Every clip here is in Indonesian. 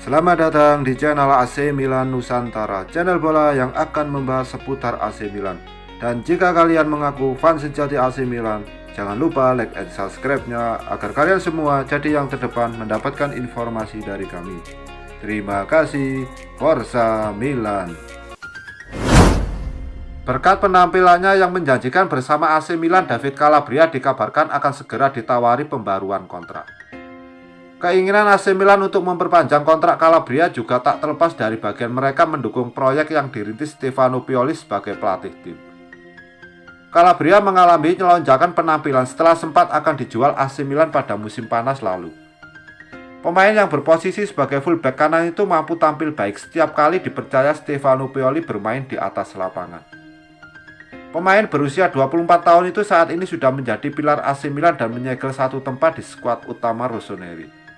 Selamat datang di channel AC Milan Nusantara, channel bola yang akan membahas seputar AC Milan. Dan jika kalian mengaku fans sejati AC Milan, jangan lupa like and subscribe-nya agar kalian semua jadi yang terdepan mendapatkan informasi dari kami. Terima kasih, Forza Milan. Berkat penampilannya yang menjanjikan bersama AC Milan, David Calabria dikabarkan akan segera ditawari pembaruan kontrak. Keinginan AC Milan untuk memperpanjang kontrak Calabria juga tak terlepas dari bagian mereka mendukung proyek yang dirintis Stefano Pioli sebagai pelatih tim. Calabria mengalami lonjakan penampilan setelah sempat akan dijual AC Milan pada musim panas lalu. Pemain yang berposisi sebagai fullback kanan itu mampu tampil baik setiap kali dipercaya Stefano Pioli bermain di atas lapangan. Pemain berusia 24 tahun itu saat ini sudah menjadi pilar AC Milan dan menyegel satu tempat di skuad utama Rossoneri.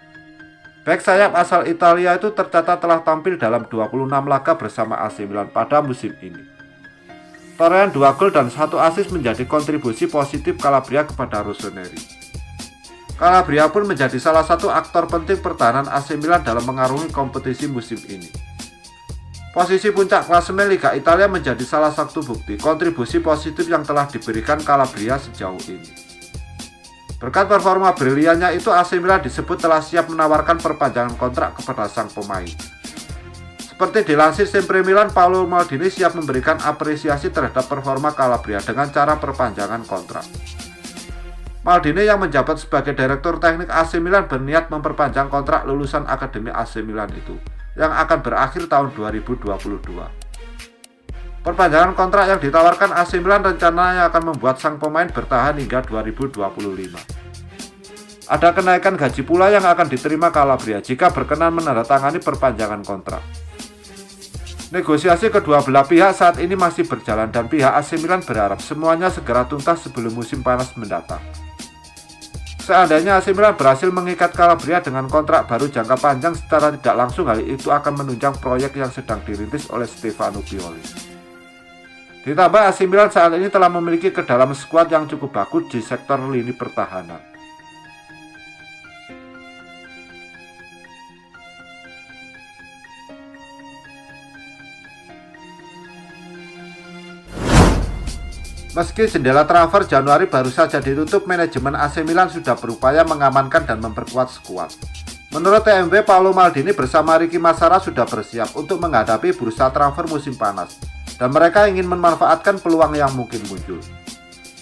Bek sayap asal Italia itu tercatat telah tampil dalam 26 laga bersama AC Milan pada musim ini. Torehan 2 gol dan 1 assist menjadi kontribusi positif Calabria kepada Rossoneri. Calabria pun menjadi salah satu aktor penting pertahanan AC Milan dalam mengarungi kompetisi musim ini. Posisi puncak klasemen Liga Italia menjadi salah satu bukti kontribusi positif yang telah diberikan Calabria sejauh ini. Berkat performa briliannya itu, AC Milan disebut telah siap menawarkan perpanjangan kontrak kepada sang pemain. Seperti dilansir Sempre Milan, Paolo Maldini siap memberikan apresiasi terhadap performa Calabria dengan cara perpanjangan kontrak. Maldini yang menjabat sebagai direktur teknik AC Milan berniat memperpanjang kontrak lulusan Akademi AC Milan itu, yang akan berakhir tahun 2022. Perpanjangan kontrak yang ditawarkan AC Milan rencananya akan membuat sang pemain bertahan hingga 2025. Ada kenaikan gaji pula yang akan diterima Calabria jika berkenan menandatangani perpanjangan kontrak. Negosiasi kedua belah pihak saat ini masih berjalan dan pihak AC Milan berharap semuanya segera tuntas sebelum musim panas mendatang. Seandainya AC Milan berhasil mengikat Calabria dengan kontrak baru jangka panjang, secara tidak langsung hal itu akan menunjang proyek yang sedang dirintis oleh Stefano Pioli. Ditambah AC Milan saat ini telah memiliki kedalaman skuad yang cukup bagus di sektor lini pertahanan. Meski jendela transfer Januari baru saja ditutup, manajemen AC Milan sudah berupaya mengamankan dan memperkuat skuad. Menurut TMW, Paolo Maldini bersama Ricky Massara sudah bersiap untuk menghadapi bursa transfer musim panas, dan mereka ingin memanfaatkan peluang yang mungkin muncul.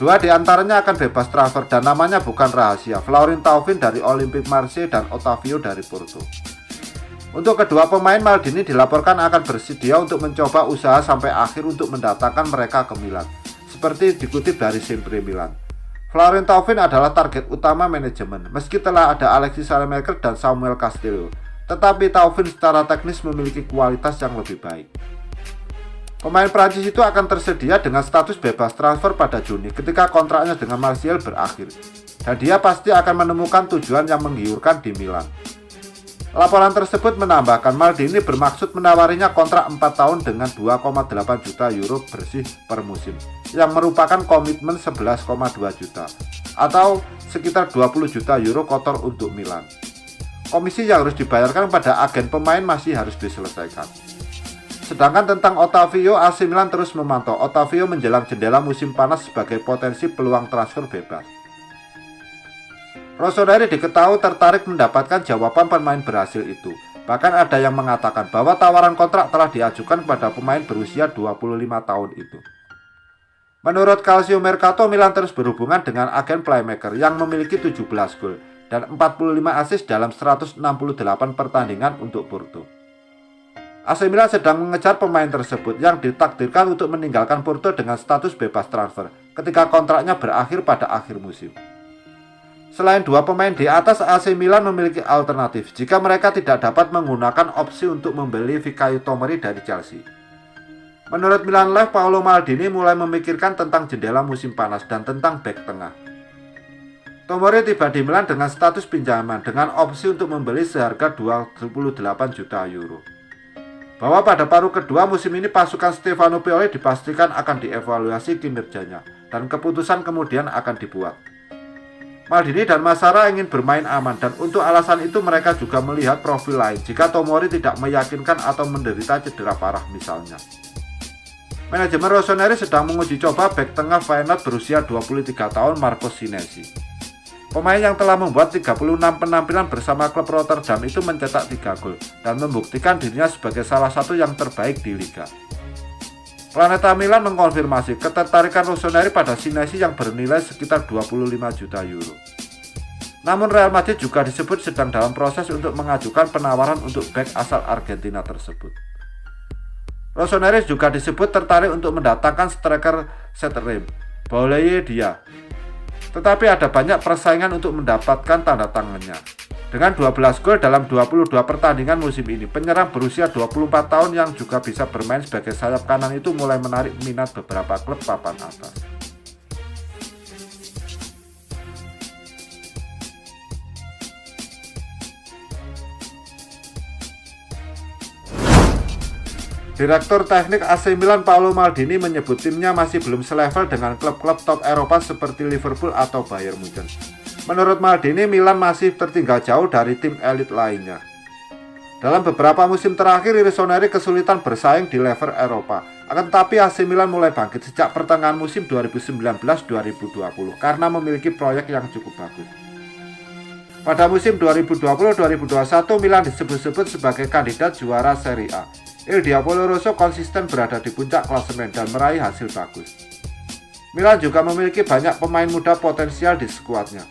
2 di antaranya akan bebas transfer dan namanya bukan rahasia, Florin Thauvin dari Olympique Marseille dan Otavio dari Porto. Untuk kedua pemain, Maldini dilaporkan akan bersedia untuk mencoba usaha sampai akhir untuk mendatangkan mereka ke Milan, seperti dikutip dari Sempre Milan. Florin Thauvin adalah target utama manajemen, meski telah ada Alexis Saelemaekers dan Samuel Castillo, tetapi Thauvin secara teknis memiliki kualitas yang lebih baik. Pemain Prancis itu akan tersedia dengan status bebas transfer pada Juni ketika kontraknya dengan Marseille berakhir, dan dia pasti akan menemukan tujuan yang menggiurkan di Milan. Laporan tersebut menambahkan Maldini bermaksud menawarinya kontrak 4 tahun dengan 2,8 juta euro bersih per musim, yang merupakan komitmen 11,2 juta atau sekitar 20 juta euro kotor untuk Milan. Komisi yang harus dibayarkan pada agen pemain masih harus diselesaikan. Sedangkan tentang Otavio, AC Milan terus memantau Otavio menjelang jendela musim panas sebagai potensi peluang transfer bebas. Rossoneri diketahui tertarik mendapatkan jawaban pemain berhasil itu. Bahkan ada yang mengatakan bahwa tawaran kontrak telah diajukan kepada pemain berusia 25 tahun itu. Menurut Calcio Mercato, Milan terus berhubungan dengan agen playmaker yang memiliki 17 gol dan 45 assist dalam 168 pertandingan untuk Porto. AC Milan sedang mengejar pemain tersebut yang ditakdirkan untuk meninggalkan Porto dengan status bebas transfer ketika kontraknya berakhir pada akhir musim. Selain 2 pemain di atas, AC Milan memiliki alternatif jika mereka tidak dapat menggunakan opsi untuk membeli Fikayo Tomori dari Chelsea. Menurut Milan Live, Paolo Maldini mulai memikirkan tentang jendela musim panas dan tentang bek tengah. Tomori tiba di Milan dengan status pinjaman dengan opsi untuk membeli seharga 28 juta euro. Bahwa pada paruh kedua musim ini pasukan Stefano Pioli dipastikan akan dievaluasi kinerjanya dan keputusan kemudian akan dibuat. Maldini dan Massara ingin bermain aman, dan untuk alasan itu mereka juga melihat profil lain jika Tomori tidak meyakinkan atau menderita cedera parah misalnya. Manajemen Rossoneri sedang menguji coba bek tengah Feyenoord berusia 23 tahun Marcos Senesi. Pemain yang telah membuat 36 penampilan bersama klub Rotterdam itu mencetak 3 gol dan membuktikan dirinya sebagai salah satu yang terbaik di liga. Planeta Milan mengkonfirmasi ketertarikan Rossoneri pada Senesi yang bernilai sekitar 25 juta euro. Namun Real Madrid juga disebut sedang dalam proses untuk mengajukan penawaran untuk bek asal Argentina tersebut. Rossoneri juga disebut tertarik untuk mendatangkan striker Ceterim, Boulaye Dia. Tetapi ada banyak persaingan untuk mendapatkan tanda tangannya. Dengan 12 gol dalam 22 pertandingan musim ini, penyerang berusia 24 tahun yang juga bisa bermain sebagai sayap kanan itu mulai menarik minat beberapa klub papan atas. Direktur teknik AC Milan Paolo Maldini menyebut timnya masih belum selevel dengan klub-klub top Eropa seperti Liverpool atau Bayern Munchen. Menurut Maldini, Milan masih tertinggal jauh dari tim elit lainnya. Dalam beberapa musim terakhir, Rossoneri kesulitan bersaing di level Eropa. Akan tetapi AC Milan mulai bangkit sejak pertengahan musim 2019-2020 karena memiliki proyek yang cukup bagus. Pada musim 2020-2021, Milan disebut-sebut sebagai kandidat juara Serie A. Il Diavolo Rosso konsisten berada di puncak klasemen dan meraih hasil bagus. Milan juga memiliki banyak pemain muda potensial di skuadnya.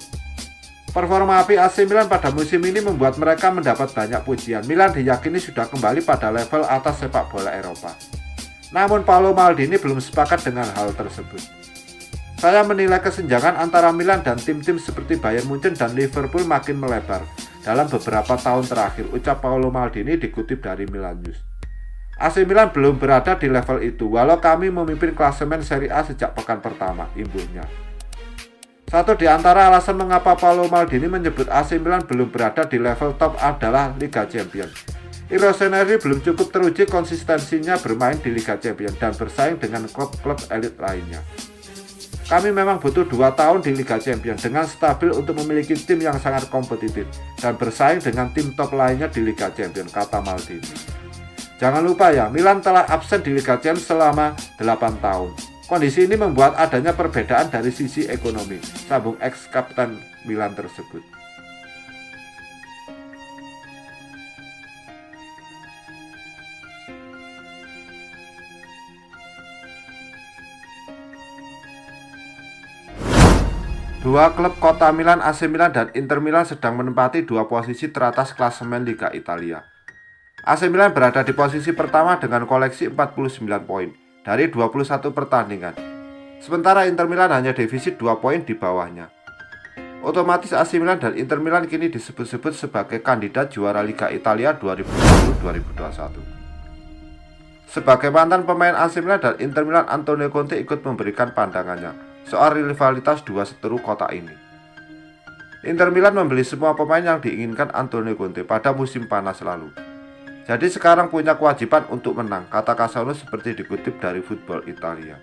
Performa api AC Milan pada musim ini membuat mereka mendapat banyak pujian. Milan diyakini sudah kembali pada level atas sepak bola Eropa. Namun Paolo Maldini belum sepakat dengan hal tersebut. Saya menilai kesenjangan antara Milan dan tim-tim seperti Bayern Munchen dan Liverpool makin melebar dalam beberapa tahun terakhir, ucap Paolo Maldini dikutip dari Milan News. AC Milan belum berada di level itu, walau kami memimpin klasemen Serie A sejak pekan pertama, imbuhnya. Satu di antara alasan mengapa Paolo Maldini menyebut AC Milan belum berada di level top adalah Liga Champions. Rossoneri belum cukup teruji konsistensinya bermain di Liga Champions dan bersaing dengan klub-klub elit lainnya. Kami memang butuh 2 tahun di Liga Champions dengan stabil untuk memiliki tim yang sangat kompetitif dan bersaing dengan tim top lainnya di Liga Champions, kata Maldini. Jangan lupa ya, Milan telah absen di Liga Champions selama 8 tahun. Kondisi ini membuat adanya perbedaan dari sisi ekonomi, sambung ex-kapten Milan tersebut. Dua klub kota Milan, AC Milan dan Inter Milan sedang menempati 2 posisi teratas klasemen Liga Italia. AC Milan berada di posisi pertama dengan koleksi 49 poin dari 21 pertandingan. Sementara Inter Milan hanya defisit 2 poin di bawahnya. Otomatis AC Milan dan Inter Milan kini disebut-sebut sebagai kandidat juara Liga Italia 2020-2021. Sebagai mantan pemain AC Milan dan Inter Milan, Antonio Conte ikut memberikan pandangannya soal rivalitas dua seteru kota ini. Inter Milan membeli semua pemain yang diinginkan Antonio Conte pada musim panas lalu. Jadi sekarang punya kewajiban untuk menang, kata Cassano seperti dikutip dari Football Italia.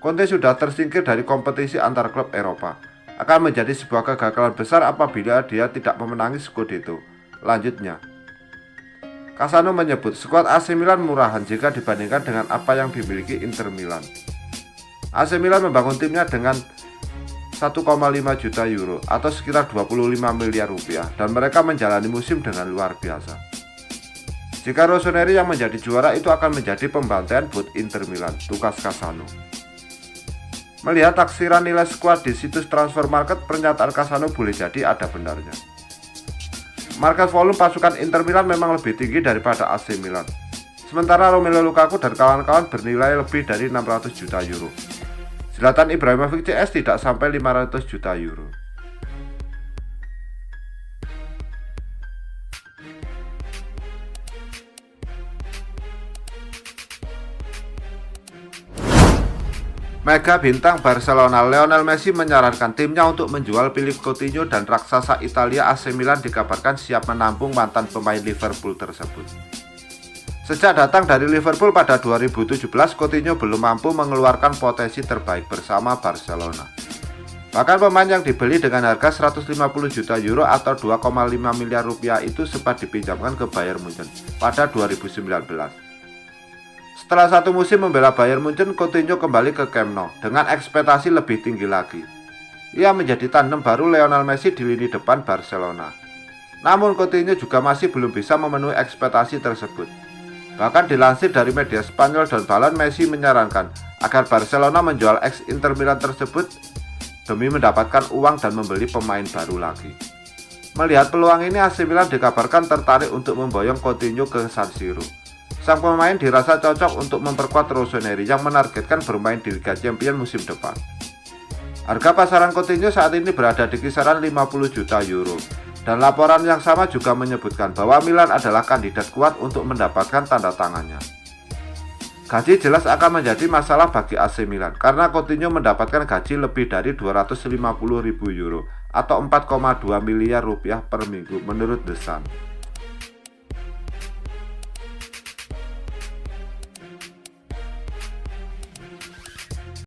Conte sudah tersingkir dari kompetisi antar klub Eropa. Akan menjadi sebuah kegagalan besar apabila dia tidak memenangi Scudetto. Lanjutnya, Cassano menyebut skuad AC Milan murahan jika dibandingkan dengan apa yang dimiliki Inter Milan. AC Milan membangun timnya dengan 1,5 juta euro atau sekitar 25 miliar rupiah dan mereka menjalani musim dengan luar biasa. Jika Rossoneri yang menjadi juara, itu akan menjadi pembantaian buat Inter Milan, tukas Cassano. Melihat taksiran nilai skuad di situs transfer market, pernyataan Cassano boleh jadi ada benarnya. Market volume pasukan Inter Milan memang lebih tinggi daripada AC Milan. Sementara Romelu Lukaku dan kawan-kawan bernilai lebih dari 600 juta euro. Zlatan Ibrahimovic CS tidak sampai 500 juta euro. Mega bintang Barcelona Lionel Messi menyarankan timnya untuk menjual Philippe Coutinho dan raksasa Italia AC Milan dikabarkan siap menampung mantan pemain Liverpool tersebut. Sejak datang dari Liverpool pada 2017, Coutinho belum mampu mengeluarkan potensi terbaik bersama Barcelona. Bahkan pemain yang dibeli dengan harga 150 juta euro atau 2,5 miliar rupiah itu sempat dipinjamkan ke Bayern Munchen pada 2019. Setelah satu musim membela Bayern Munchen, Coutinho kembali ke Camp Nou dengan ekspektasi lebih tinggi lagi. Ia menjadi tandem baru Lionel Messi di lini depan Barcelona. Namun Coutinho juga masih belum bisa memenuhi ekspektasi tersebut. Bahkan dilansir dari media Spanyol Don Balon, Messi menyarankan agar Barcelona menjual ex-Inter Milan tersebut demi mendapatkan uang dan membeli pemain baru lagi. Melihat peluang ini, AC Milan dikabarkan tertarik untuk memboyong Coutinho ke San Siro. Sang pemain dirasa cocok untuk memperkuat Rossoneri yang menargetkan bermain di Liga Champions musim depan. Harga pasaran Coutinho saat ini berada di kisaran 50 juta euro. Dan laporan yang sama juga menyebutkan bahwa Milan adalah kandidat kuat untuk mendapatkan tanda tangannya. Gaji jelas akan menjadi masalah bagi AC Milan karena Coutinho mendapatkan gaji lebih dari 250.000 euro atau 4,2 miliar rupiah per minggu menurut The Sun.